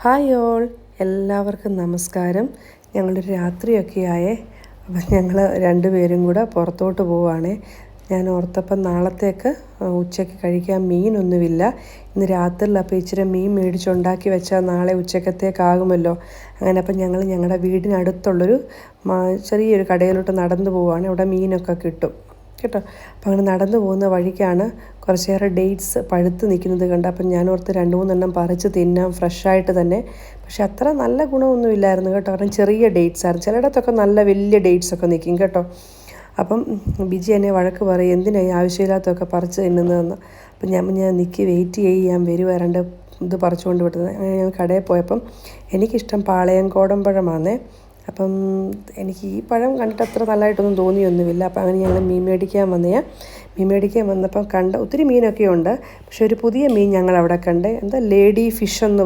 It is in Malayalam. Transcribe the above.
ഹായ് ഓൾ, എല്ലാവർക്കും നമസ്കാരം. ഞങ്ങളൊരു രാത്രിയൊക്കെ ആയേ. അപ്പം ഞങ്ങൾ രണ്ടുപേരും കൂടെ പുറത്തോട്ട് പോവുകയാണേ. ഞാൻ ഓർത്തപ്പം നാളത്തേക്ക് ഉച്ചയ്ക്ക് കഴിക്കാൻ മീനൊന്നുമില്ല. ഇന്ന് രാത്രിയിൽ അപ്പോൾ ഇച്ചിരി മീൻ മേടിച്ചുണ്ടാക്കി വെച്ചാൽ നാളെ ഉച്ചക്കത്തേക്കാകുമല്ലോ. അങ്ങനെ അപ്പം ഞങ്ങൾ ഞങ്ങളുടെ വീടിനടുത്തുള്ളൊരു ചെറിയൊരു കടയിലോട്ട് നടന്നു പോവുകയാണ്. അവിടെ മീനൊക്കെ കിട്ടും കേട്ടോ. അപ്പം അങ്ങനെ നടന്നു പോകുന്ന വഴിക്കാണ് കുറച്ചേറെ ഡേറ്റ്സ് പഴുത്ത് നിൽക്കുന്നത് കണ്ട്. അപ്പം ഞാൻ ഓർത്ത് 2-3 പറിച്ച് തിന്നാം, ഫ്രഷായിട്ട് തന്നെ. പക്ഷെ അത്ര നല്ല ഗുണമൊന്നുമില്ലായിരുന്നു കേട്ടോ. കാരണം ചെറിയ ഡേറ്റ്സ് ആയിരുന്നു. ചിലയിടത്തൊക്കെ നല്ല വലിയ ഡേറ്റ്സൊക്കെ നിൽക്കും കേട്ടോ. അപ്പം ബിജി എന്നെ വഴക്ക് പറയും, എന്തിനായി ആവശ്യമില്ലാത്തതൊക്കെ പറിച്ച് തിന്നുന്നതെന്ന്. അപ്പം ഞാൻ നിൽക്കി വെയിറ്റ് ചെയ്യാൻ വരുക, ഇത് പറിച്ചുകൊണ്ട് വിട്ടത്. അങ്ങനെ ഞാൻ കടയിൽ പോയപ്പം എനിക്കിഷ്ടം പാളയം കോടമ്പഴമാണേ. അപ്പം എനിക്ക് ഈ പഴം കണ്ടിട്ട് അത്ര നല്ലതായിട്ടൊന്നും തോന്നിയൊന്നുമില്ല. അപ്പം അങ്ങനെ ഞങ്ങൾ മീൻ മേടിക്കാൻ വന്നപ്പം ഒത്തിരി മീനൊക്കെ ഉണ്ട്. പക്ഷെ ഒരു പുതിയ മീൻ ഞങ്ങൾ അവിടെ കണ്ടേ. എന്താ ലേഡി ഫിഷ് എന്ന്